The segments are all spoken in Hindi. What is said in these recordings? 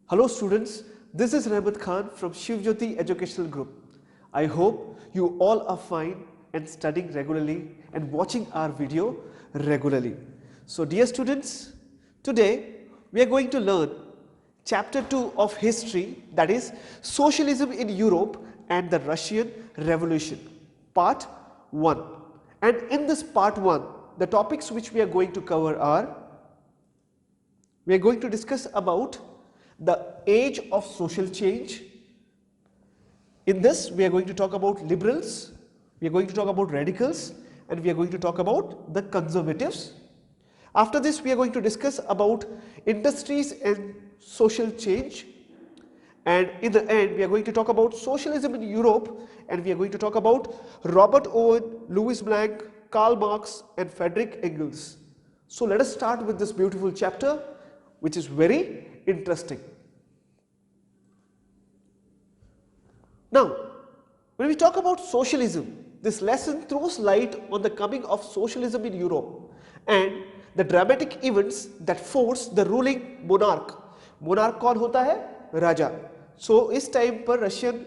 Hello students, this is Rahmat Khan from Shivjyoti Educational Group. I hope you all are fine and studying regularly and watching our video regularly. So dear students, today we are going to learn chapter 2 of history, that is Socialism in Europe and the Russian Revolution, part 1. And in this part 1, the topics which we are going to cover are, we are going to discuss about the age of social change. In this, we are going to talk about liberals, we are going to talk about radicals, and we are going to talk about the conservatives. After this, we are going to discuss about industries and social change. And in the end, we are going to talk about socialism in Europe, and we are going to talk about Robert Owen, Louis Blanc, Karl Marx, and Friedrich Engels. So let us start with this beautiful chapter, which is very interesting. Now, when we talk about socialism, this lesson throws light on the coming of socialism in Europe and the dramatic events that forced the ruling monarch. Monarch कौन होता है? राजा. So इस टाइम पर रशियन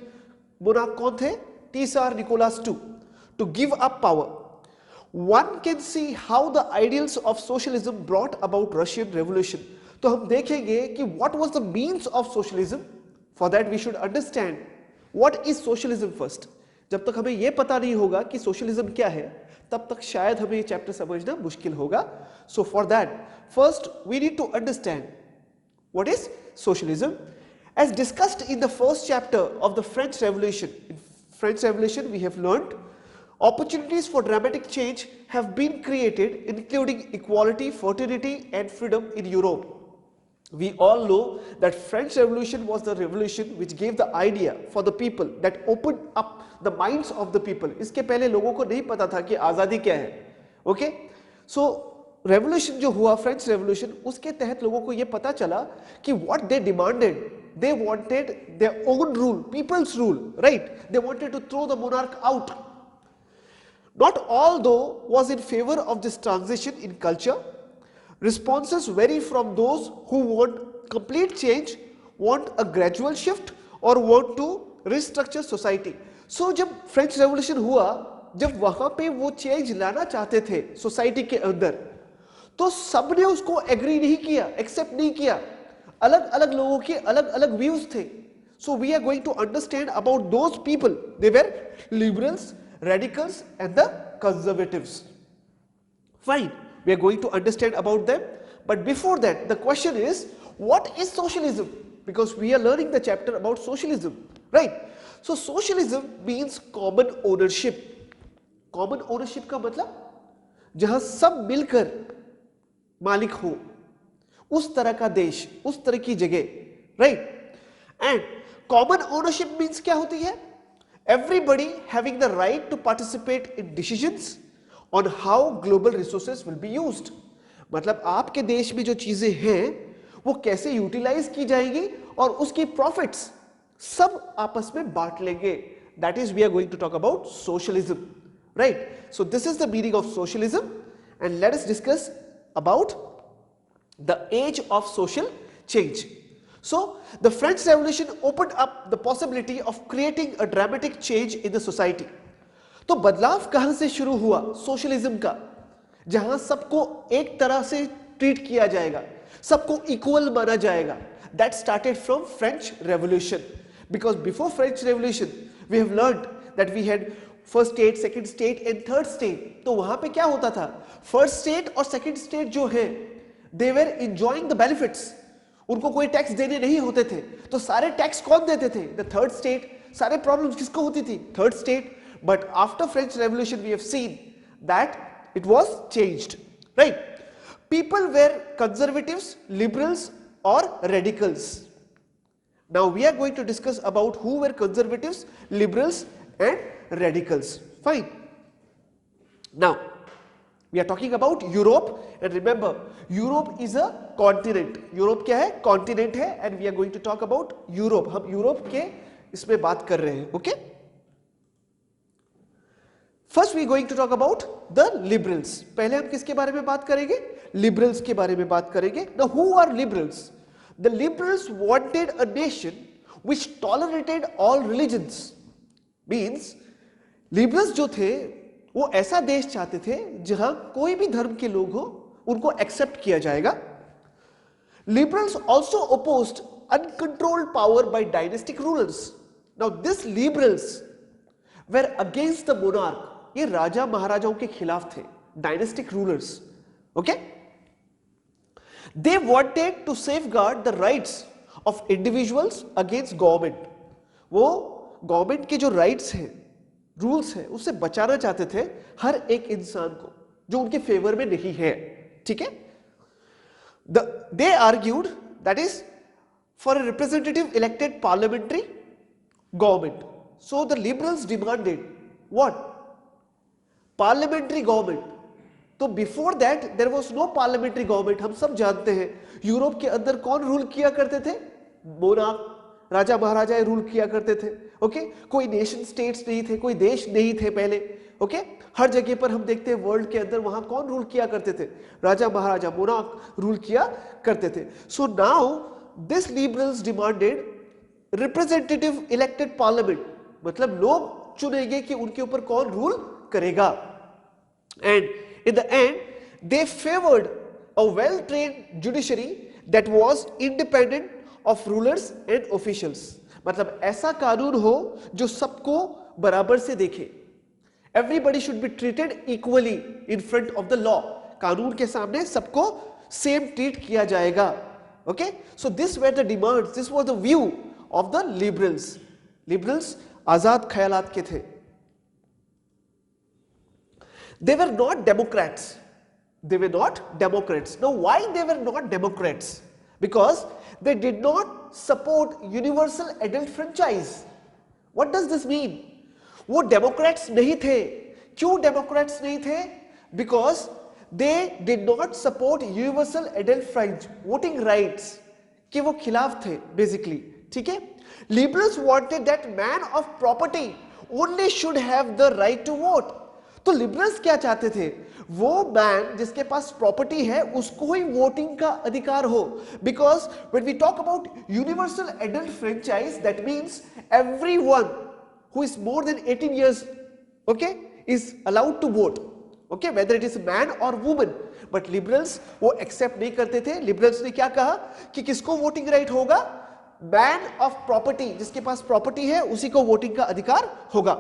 monarch कौन थे? Tsar Nicholas II, to give up power. One can see how the ideals of socialism brought about Russian Revolution. तो हम देखेंगे कि what was the means of socialism. For that we should understand what is socialism first. जब तक हमें यह पता नहीं होगा कि socialism क्या है, तब तक शायद हमें ये चैप्टर समझना मुश्किल होगा. So for that, first we need to understand what is socialism. As discussed in the first chapter of the French Revolution, in French Revolution we have learned opportunities for dramatic change have been created, including equality, fraternity and freedom in Europe. We all know that French Revolution was the revolution which gave the idea for the people, that opened up the minds of the people. इसके पहले लोगों को नहीं पता था कि आज़ादी क्या है. Okay? So revolution जो हुआ French Revolution, उसके तहत लोगों को ये पता चला कि what they demanded, they wanted their own rule, people's rule, right? They wanted to throw the monarch out. Not all though was in favor of this transition in culture. Responses vary from those who want complete change, want a gradual shift or want to restructure society. So जब French Revolution हुआ, जब वहाँ पे वो change लाना चाहते थे society के अंदर, तो सबने उसको agree नहीं किया, accept नहीं किया. अलग-अलग लोगों के अलग-अलग views थे. So we are going to understand about those people. They were liberals, radicals and the conservatives. Fine. We are going to understand about them, but before that the question is, what is socialism? Because we are learning the chapter about socialism, right? So socialism means common ownership. Common ownership का मतलब जहां सब मिलकर मालिक हो, उस तरह का देश, उस तरह की जगह, right? And common ownership means क्या होती है? Everybody having the right to participate in decisions on how global resources will be used. मतलब आपके देश में जो चीजें हैं वो कैसे यूटिलाइज की जाएंगी और उसकी प्रॉफिट्स सब आपस में बांट लेंगे. That is, we are going to talk about socialism, right? So this is the meaning of socialism, and let us discuss about the age of social change. So the French Revolution opened up the possibility of creating a dramatic change in the society. तो बदलाव कहां से शुरू हुआ? सोशलिज्म का, जहां सबको एक तरह से ट्रीट किया जाएगा, सबको इक्वल माना जाएगा. That started from French Revolution, because before French Revolution we have learned that we had first state, second state and third state. तो वहां पे क्या होता था? First state और second state जो है, they were enjoying the benefits. उनको कोई टैक्स देने नहीं होते थे, तो सारे टैक्स कौन देते थे? The third state. सारे प्रॉब्लम्स किसको होती थी? Third state. But after French Revolution we have seen that it was changed, right? People were conservatives, liberals or radicals. Now we are going to discuss about who were conservatives, liberals and radicals. Fine. Now we are talking about Europe, and remember Europe is a continent. Europe क्या है? Continent है, and we are going to talk about Europe. हम यूरोप के इसमें बात कर रहे हैं. Okay? First we are going to talk about the liberals. पहले हम किसके बारे में बात करेंगे? Liberals के बारे में बात करेंगे. Now who are liberals? The liberals wanted a nation which tolerated all religions. Means liberals जो थे वो ऐसा देश चाहते थे जहां कोई भी धर्म के लोग हो उनको एक्सेप्ट किया जाएगा. Liberals also opposed uncontrolled power by dynastic rulers. Now these liberals were against the monarch. ये राजा महाराजाओं के खिलाफ थे, dynastic rulers. Okay? They wanted to safeguard the rights of individuals against government. वो गवर्नमेंट के जो राइट्स हैं, रूल्स हैं, उससे बचाना चाहते थे हर एक इंसान को जो उनके फेवर में नहीं है. ठीक है? They argued that is for a representative elected parliamentary government. So the liberals demanded what? Parliamentary government. तो before that there was no parliamentary government. हम सब जानते हैं यूरोप के अंदर कौन रूल किया करते थे? मोनार्क, राजा महाराजा रूल किया करते थे. ओके, कोई नेशन स्टेट्स नहीं थे, कोई देश नहीं थे पहले. ओके, हर जगह पर हम देखते हैं वर्ल्ड के अंदर वहां कौन रूल किया करते थे? राजा महाराजा, मोनार्क रूल किया करते थे. So now this liberals demanded representative elected parliament, मतलब लोग चुनेंगे कि उनके ऊपर कौन रूल करेगा. And in the end they favored a well trained judiciary that was independent of rulers and officials. मतलब ऐसा कानून हो जो सबको बराबर से देखे. Everybody should be treated equally in front of the law. कानून के सामने सबको सेम ट्रीट किया जाएगा. Okay, so this were the demands, this was the view of the liberals. Liberals आजाद ख्यालात के थे. They were not Democrats. They were not Democrats. Now why they were not Democrats? Because they did not support universal adult franchise. What does this mean? वो Democrats नहीं थे. क्यों Democrats नहीं थे? Because they did not support universal adult franchise, voting rights के वो खिलाफ थे basically. ठीक है? Liberals wanted that man of property only should have the right to vote. तो लिबरल्स क्या चाहते थे? वो मैन जिसके पास प्रॉपर्टी है उसको ही वोटिंग का अधिकार हो. Because when we talk about universal adult franchise that means everyone who is more than 18 years okay is allowed to vote. Okay, whether it is man और वुमन. बट लिबरल्स वो एक्सेप्ट नहीं करते थे. लिबरल्स ने क्या कहा कि किसको वोटिंग राइट होगा? मैन ऑफ प्रॉपर्टी, जिसके पास प्रॉपर्टी है उसी को वोटिंग का अधिकार होगा.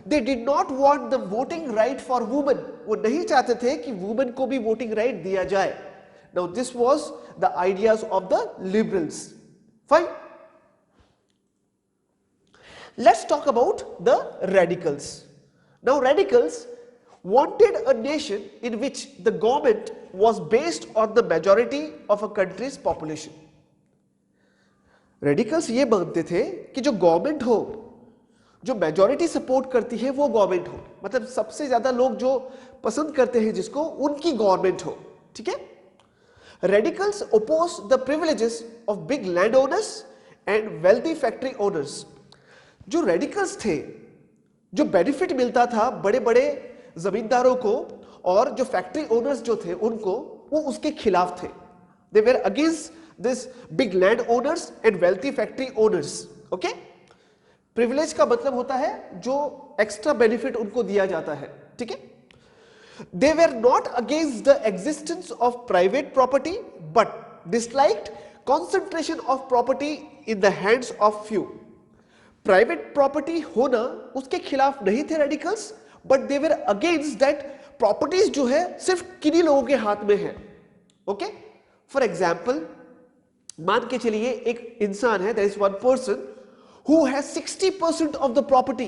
They did not want the voting right for women. वो नहीं चाहते थे कि वुमेन को भी वोटिंग राइट दिया जाए. Now this was the ideas of the liberals. Fine, let's talk about the radicals. Now radicals wanted a nation in which the government was based on the majority of a country's population. Radicals ये मानते थे कि जो गवर्नमेंट हो, जो मेजॉरिटी सपोर्ट करती है वो गवर्नमेंट हो. मतलब सबसे ज्यादा लोग जो पसंद करते हैं जिसको, उनकी गवर्नमेंट हो. ठीक है? Radicals oppose the privileges of big land owners and wealthy factory owners. जो रेडिकल्स थे, जो बेनिफिट मिलता था बड़े बड़े जमींदारों को और जो फैक्ट्री ओनर्स जो थे उनको, वो उसके खिलाफ थे. They were against this big land owners and wealthy factory owners. okay, privilege का मतलब होता है जो एक्स्ट्रा बेनिफिट उनको दिया जाता है. ठीक है? they were not against the existence of private property but disliked concentration of property in the hands of few. Private property होना उसके खिलाफ नहीं थे radicals, but they were against that properties जो है सिर्फ किन्हीं लोगों के हाथ में है. ओके, फॉर एग्जाम्पल मान के चलिए एक इंसान है, there is one person who has 60% of the property.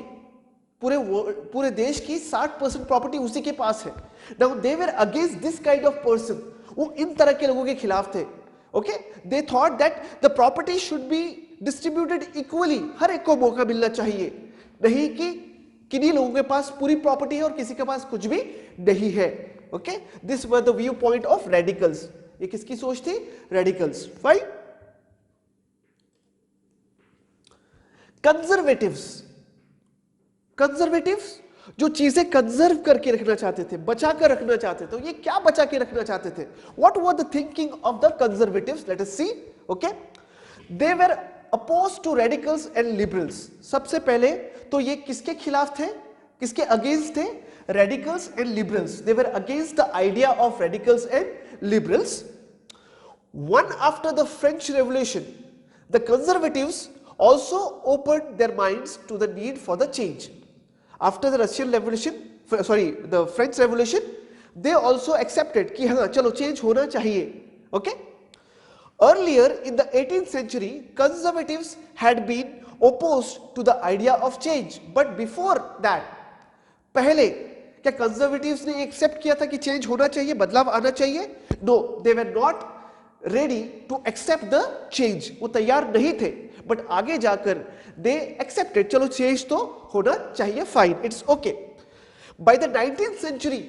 पूरे देश की 60% प्रॉपर्टी उसी के पास है. Now they were against this kind of person. वो इन तरह के लोगों के खिलाफ थे. Okay, they thought that the property should be distributed equally. हर एक को मौका मिलना चाहिए, नहीं कि किन्हीं लोगों के पास पूरी प्रॉपर्टी है और किसी के पास कुछ भी नहीं है. Okay, this were the view point of radicals. ये किसकी सोच थी? रेडिकल्स. फाइन. कंजर्वेटिव्स. कंजर्वेटिव्स जो चीजें कंजर्व करके रखना चाहते थे, बचा कर रखना चाहते थे. तो ये क्या बचा के रखना चाहते थे? What was the thinking of the conservatives? Let us see. Okay, they were oppose to radicals and liberals. सबसे पहले तो ये किसके खिलाफ थे, किसके अगेंस्ट थे? Radicals and liberals. They were against the idea of radicals and liberals. One after the French Revolution, the conservatives also opened their minds to the need for the change. After the the French Revolution, they also accepted कि हाँ चलो change होना चाहिए. Okay? Earlier in the 18th century, conservatives had been opposed to the idea of change. But before that, पहले क्या conservatives ने accept किया था कि change होना चाहिए, बदलाव आना चाहिए? No, they were not ready to accept the change. वो तैयार नहीं थे, but आगे जाकर they accepted, चलो change तो होना चाहिए, fine, it's okay. By the 19th century,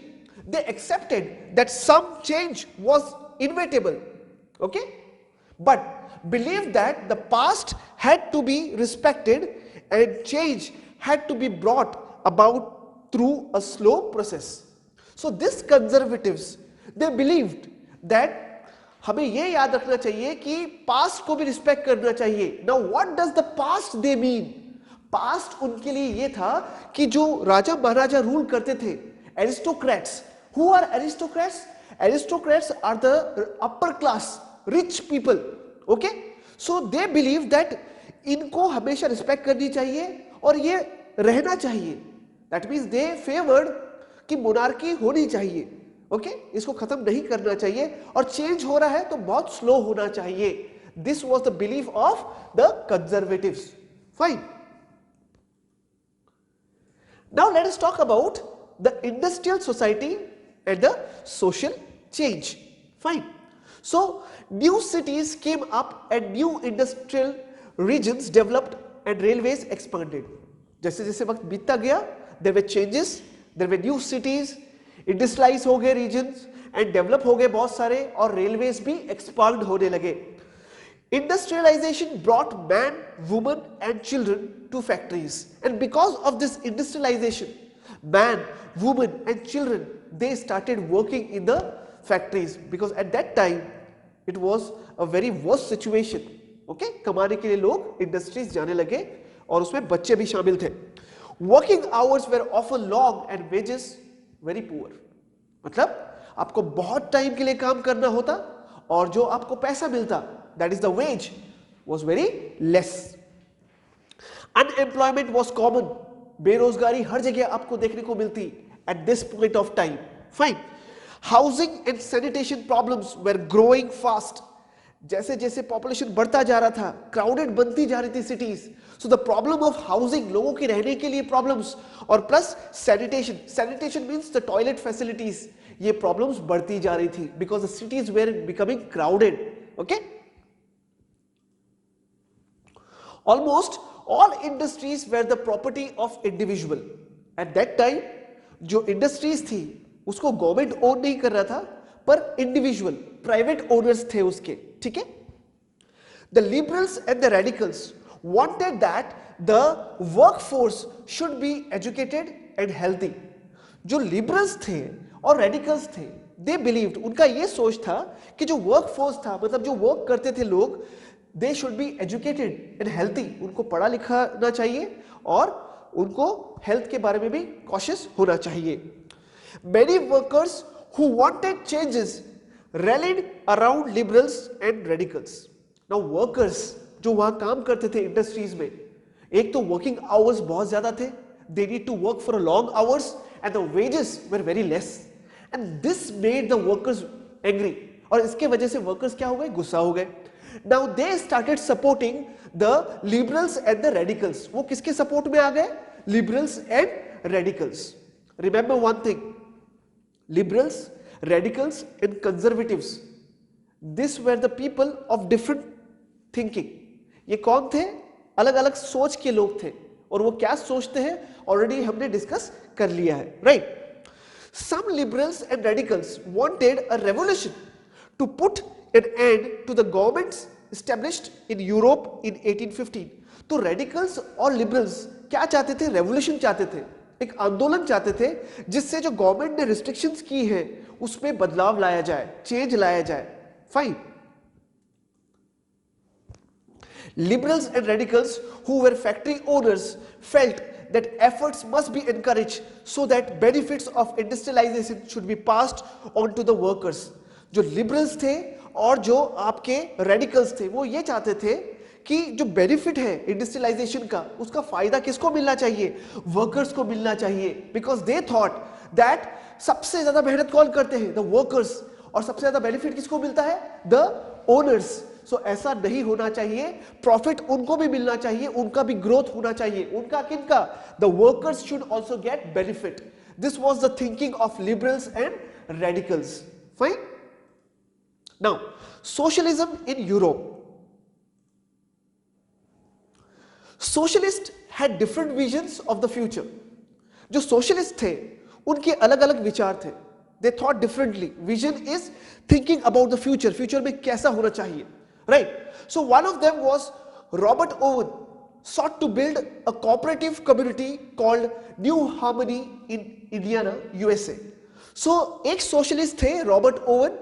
they accepted that some change was inevitable, okay, but believed that the past had to be respected and change had to be brought about through a slow process. So these conservatives, they believed that हमें ये याद रखना चाहिए कि पास्ट को भी रिस्पेक्ट करना चाहिए. Now what does the past they mean? Past उनके लिए ये था कि जो राजा महाराजा रूल करते थे, aristocrats. Who are aristocrats? Aristocrats are the upper class rich people. Okay, so they believe that इनको हमेशा रिस्पेक्ट करनी चाहिए और ये रहना चाहिए. दैट मीन्स दे फेवर्ड कि मोनार्की होनी चाहिए. ओके, इसको खत्म नहीं करना चाहिए और चेंज हो रहा है तो बहुत स्लो होना चाहिए. This was the belief of the conservatives. Fine. Now let us talk about the industrial society and the social change. Fine. So new cities came up and new industrial regions developed and railways expanded. जैसे जैसे वक्त बीतता गया, there were changes, there were new cities, industrialize हो गए रीजन्स एंड डेवलप हो गए बहुत सारे, और रेलवेज भी एक्सपांड होने लगे. Industrialization brought man, woman and children to factories, and because of this industrialization, man, woman and children, they started working in the factories, because at that time it was a very worst situation. Okay, कमाने के लिए लोग इंडस्ट्रीज जाने लगे और उसमें बच्चे भी शामिल थे. Working hours were often long and wages very poor. मतलब आपको बहुत टाइम के लिए काम करना होता और जो आपको पैसा मिलता, that is the wage, was very less. Unemployment was common. बेरोजगारी हर जगह आपको देखने को मिलती at this point of time. Fine. Housing and sanitation problems were growing fast. जैसे जैसे पॉपुलेशन बढ़ता जा रहा था, क्राउडेड बनती जा रही थी cities, so the problem of housing, लोगों के रहने के लिए प्रॉब्लम्स, और plus sanitation. Sanitation means the toilet facilities. ये प्रॉब्लम्स बढ़ती जा रही थी because the cities were becoming crowded. Okay, almost all industries were the property of individual. At that time जो इंडस्ट्रीज थी उसको गवर्नमेंट ओन नहीं कर रहा था, पर इंडिविजुअल प्राइवेट ओनर्स थे उसके. ठीक है. The liberals and the radicals wanted that the workforce should be educated and healthy. जो liberals थे और radicals थे, they believed, उनका ये सोच था कि जो workforce था, मतलब जो work करते थे लोग, they should be educated and healthy. उनको पढ़ा लिखाना चाहिए और उनको health के बारे में भी cautious होना चाहिए. Many workers who wanted changes rallied around liberals and radicals. Now workers जो वहां काम करते थे इंडस्ट्रीज में, एक तो वर्किंग आवर्स बहुत ज्यादा थे, they need to work for long hours and the wages were very less, and this made the workers angry. और इसके वजह से वर्कर्स क्या हो गए? गुस्सा हो गए. Now they started supporting the liberals and the radicals. वो किसके सपोर्ट में आ गए? Liberals and radicals. Remember one thing, liberals, radicals and conservatives, this were the people of different thinking. ये कौन थे? अलग अलग सोच के लोग थे, और वो क्या सोचते हैं ऑलरेडी हमने डिस्कस कर लिया है. Right. Some liberals and radicals wanted a revolution to put an end to the governments established in Europe in 1815. तो रेडिकल्स और लिबरल्स क्या चाहते थे? रेवोल्यूशन चाहते थे, एक आंदोलन चाहते थे जिससे जो गवर्नमेंट ने रिस्ट्रिक्शंस की है उसमें बदलाव लाया जाए, चेंज लाया जाए. Fine. Liberals and radicals who were factory owners felt that efforts must be encouraged so that benefits of industrialization should be passed on to the workers. जो liberals थे और जो आपके radicals थे वो ये चाहते थे कि जो बेनिफिट है इंडस्ट्रियलाइजेशन का उसका फायदा किसको मिलना चाहिए, वर्कर्स को मिलना चाहिए, बिकॉज दे थॉट दैट सबसे ज्यादा मेहनत कौन करते हैं, द वर्कर्स, और सबसे ज्यादा बेनिफिट किसको मिलता है, द ओनर्स. सो ऐसा नहीं होना चाहिए, प्रॉफिट उनको भी मिलना चाहिए, उनका भी ग्रोथ होना चाहिए, उनका किनका, the workers should also get benefit. This was the thinking of liberals and radicals. Fine. Now socialism in Europe. Socialist had different visions of the future. जो सोशलिस्ट थे उनके अलग अलग विचार थे. They thought differently. Vision is thinking about the future, future में कैसा होना चाहिए, right. So one of them was Robert oven sought to build a cooperative community called New Harmony in Indiana, USA. So एक सोशलिस्ट थे रॉबर्ट ओवन,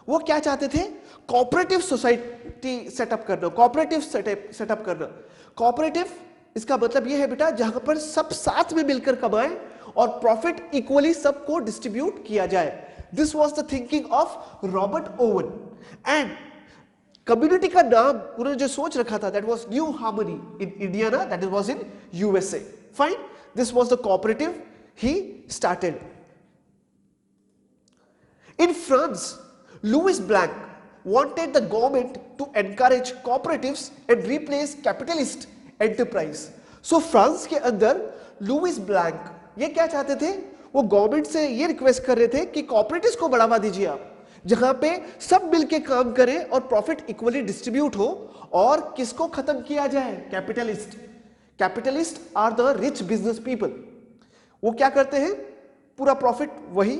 वो क्या चाहते थे, कोऑपरेटिव सोसाइटी सेटअप करना, कोऑपरेटिव सेटअप करना. कोऑपरेटिव इसका मतलब ये है बेटा जहां पर सब साथ में मिलकर कमाएं और प्रॉफिट इक्वली सबको डिस्ट्रीब्यूट किया जाए. This was the thinking of Robert Owen. And community का नाम उन्होंने जो सोच रखा था that was New Harmony in Indiana, that was in USA. Fine. This was the cooperative he started. In France, Louis Blanc wanted the government to encourage cooperatives and replace capitalist enterprise. So France के अंदर लुइस ब्लैंक ये क्या चाहते थे, वो गवर्नमेंट से ये रिक्वेस्ट कर रहे थे कि कॉपरेटिव्स को बढ़ावा दीजिए आप, जहां पे सब मिलके काम करें और प्रॉफिट इक्वली डिस्ट्रीब्यूट हो, और किसको खत्म किया जाए, capitalist. Capitalist are the rich business people. वो क्या करते हैं, पूरा प्रॉफिट वही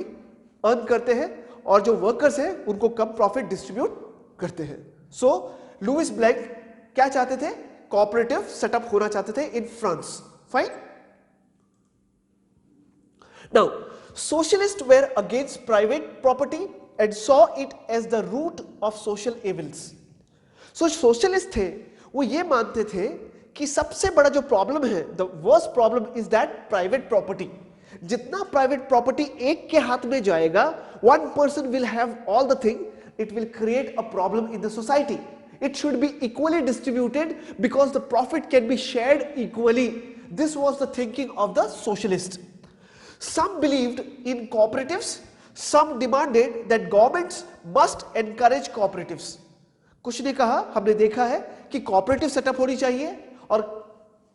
अर्न करते हैं और जो वर्कर्स हैं उनको कम प्रॉफिट डिस्ट्रीब्यूट करते हैं. सो लुइस ब्लैंक क्या चाहते थे, कोऑपरेटिव सेटअप होना चाहते थे in France. Fine. Now socialist were against private property and saw it as the root of social evils. So socialist थे वो ये मानते थे कि सबसे बड़ा जो प्रॉब्लम है, the worst problem is that private property. जितना प्राइवेट प्रॉपर्टी एक के हाथ में जाएगा, one person will have all the thing, it will create a problem in the society. It should be equally distributed because the profit can be shared equally. This was the thinking of the socialist. Some believed in cooperatives, some demanded that governments must encourage cooperatives. कुछ ने कहा, हमने देखा है कि cooperative setup होनी चाहिए, और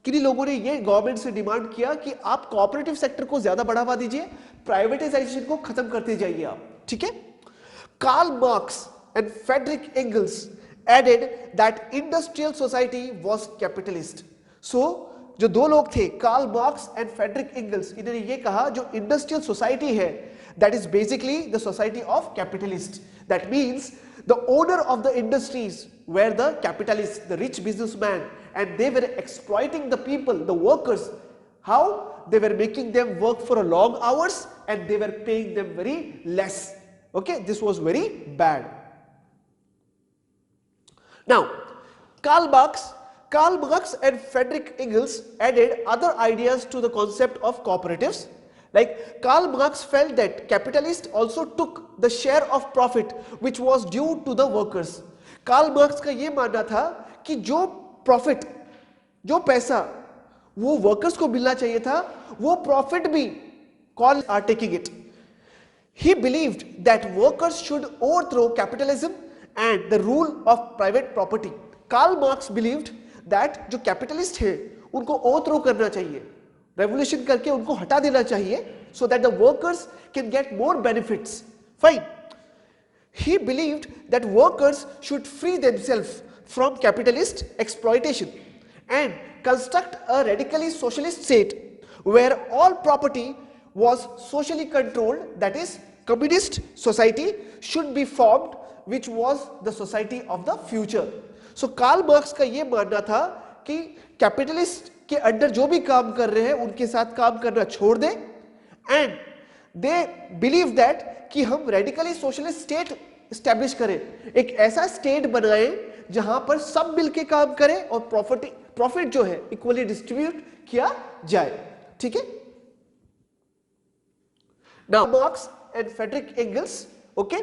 किन्हीं लोगों ने ये गवर्नमेंट से डिमांड किया कि आप कोऑपरेटिव सेक्टर को ज्यादा बढ़ावा दीजिए, प्राइवेटाइजेशन को खत्म करते जाइए आप. ठीक है. Karl Marx and Friedrich Engels added that industrial society was capitalist. So जो दो लोग थे, Karl Marx and Friedrich Engels, इन्होंने ये कहा जो इंडस्ट्रियल सोसाइटी है that is basically the society of capitalist. That means the owner of the industries were the capitalists, the rich businessman, and they were exploiting the people, the workers. How? They were making them work for a long hours and they were paying them very less. Okay, this was very bad. Now Karl Marx and Friedrich Engels added other ideas to the concept of cooperatives. Like Karl Marx felt that capitalists also took the share of profit which was due to the workers. Karl Marx का ये मानना था कि जो प्रॉफिट, जो पैसा वो वर्कर्स को मिलना चाहिए था, वो प्रॉफिट भी कौन are taking it. He believed that workers should overthrow capitalism and the rule of private property. Karl Marx believed that जो कैपिटलिस्ट है उनको ओवरथ्रो करना चाहिए, रेवोल्यूशन करके उनको हटा देना चाहिए, so that the workers can get more benefits. Fine. He believed that workers should free themselves from capitalist exploitation and construct a radically socialist state where all property was socially controlled, that is communist society should be formed, which was the society of the future. So Karl Marx का ये मानना था कि कैपिटलिस्ट के अंडर जो भी काम कर रहे हैं उनके साथ काम करना छोड़ दें, एंड दे बिलीव दैट कि हम रेडिकली सोशलिस्ट स्टेट एस्टैब्लिश करें, एक ऐसा स्टेट बनाएं जहां पर सब मिलके काम करें और प्रॉफिट जो है इक्वली डिस्ट्रीब्यूट किया जाए, ठीक है। Now Marx and Friedrich Engels, okay,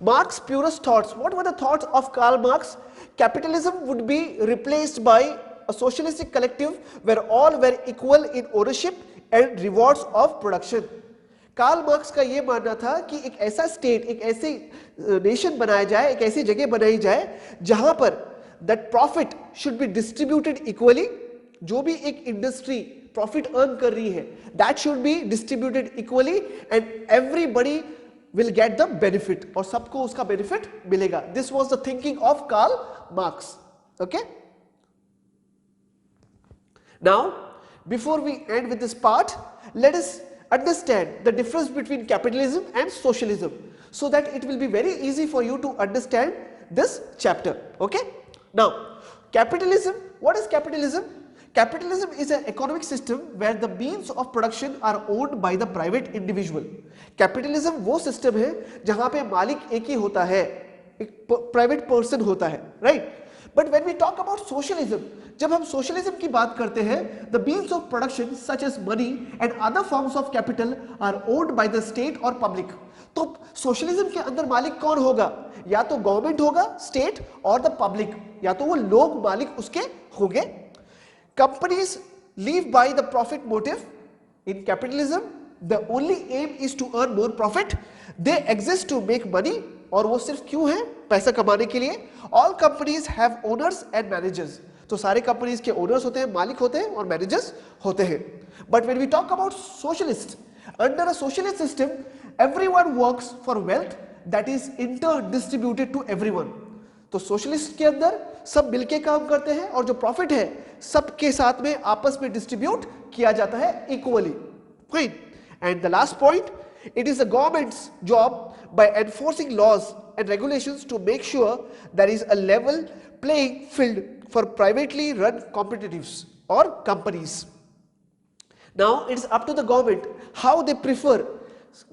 Marx's purest thoughts. What were the thoughts of Karl Marx? Capitalism would be replaced by a socialistic collective where all were equal in ownership and rewards of production. Karl Marx का ये मानना था कि एक ऐसा स्टेट, एक ऐसी नेशन बनाया जाए, एक ऐसी जगह बनाई जाए जहां पर that profit should be distributed equally. जो भी एक इंडस्ट्री प्रॉफिट अर्न कर रही है that should be distributed equally and everybody will get the benefit, और सबको उसका बेनिफिट मिलेगा। This was the thinking of Karl Marx, okay. Now before we end with this part, let us understand the difference between capitalism and socialism so that it will be very easy for you to understand this chapter, okay. Now capitalism, what is capitalism? Capitalism is an economic system where the means of production are owned by the private individual. Capitalism वो system है जहां पे मालिक एक ही होता है, एक प्राइवेट पर्सन होता है, right. But when we talk about socialism, जब हम सोशलिज्म की बात करते हैं, the means of production such as money and other forms of capital are owned by the state और पब्लिक। तो सोशलिज्म के अंदर मालिक कौन होगा? या तो गवर्नमेंट होगा, स्टेट, और द पब्लिक, या तो वो लोग मालिक उसके होंगे। Companies live by the profit motive. In capitalism the only aim is to earn more profit, they exist to make money, और वो सिर्फ क्यों है? पैसा कमाने के लिए। All companies have owners and managers, तो सारे कंपनीज के ओनर्स होते हैं, मालिक होते हैं और मैनेजर्स होते हैं। But when we talk about socialist, under a socialist system everyone works for wealth that is inter distributed to everyone. तो सोशलिस्ट के अंदर सब मिलके काम करते हैं और जो प्रॉफिट है सबके साथ में आपस में डिस्ट्रीब्यूट किया जाता है equally, fine. And the last point, it is the government's job by enforcing laws and regulations to make sure there is a level playing field for privately run competitors or companies. Now it is up to the government how they prefer.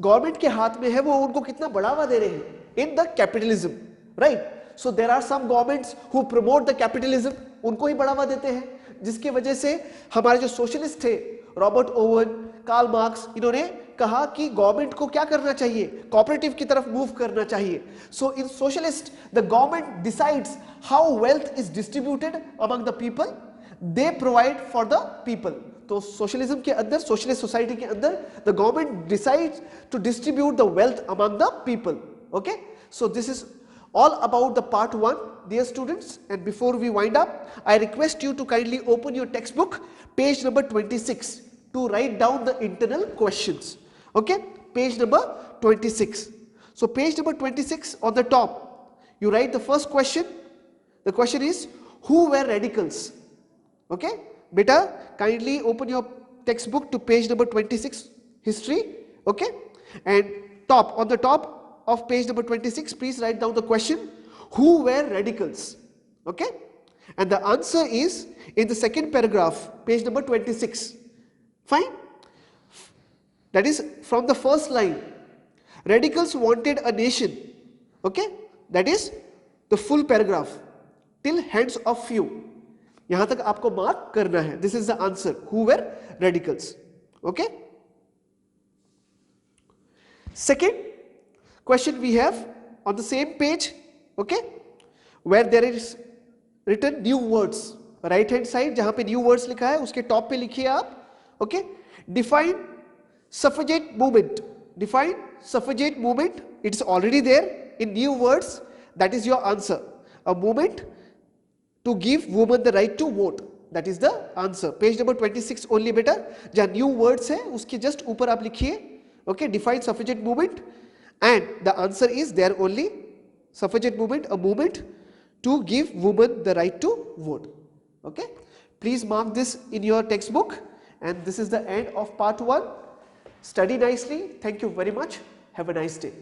Government के हाथ में है वो उनको कितना बढ़ावा दे रहे हैं in the capitalism, right? So there are some governments who promote the capitalism, उनको ही बढ़ावा देते हैं, जिसकी वजह से हमारे जो सोशलिस्ट थे, रॉबर्ट ओवन, कार्ल मार्क्स, इन्होंने कहा कि गवर्नमेंट को क्या करना चाहिए? कोऑपरेटिव की तरफ मूव करना चाहिए। So in socialist the government decides how wealth is distributed among the people, they provide for the people. तो सोशलिज्म के अंदर, सोशलिस्ट सोसाइटी के अंदर the government decides to distribute the wealth among the people, okay. So this is all about the part 1, dear students, and before we wind up, I request you to kindly open your textbook, page number 26, to write down the internal questions, okay, page number 26. So page number 26, on the top you write the first question. The question is, who were radicals? Okay, beta, kindly open your textbook to page number 26, history, okay, and on the top of page number 26, please write down the question, who were radicals, okay, and the answer is in the second paragraph, page number 26, fine. That is from the first line, radicals wanted a nation, okay, that is the full paragraph till hands of few, यहां तक आपको मार्क करना है। This is the answer, who were radicals, okay. Second question we have on the same page, okay, where there is written new words, right hand side जहां पे new words लिखा है उसके top पे लिखिए आप, okay, define suffragette movement, define suffragette movement, it's already there in new words, that is your answer, a movement to give women the right to vote, that is the answer, page number 26 only बेटा, जहां new words है उसके just ऊपर आप लिखिए, okay, define suffragette movement, and the answer is there only, suffragette movement, a movement to give women the right to vote, okay. Please mark this in your textbook, and this is the end of part 1. Study nicely. Thank you very much. Have a nice day.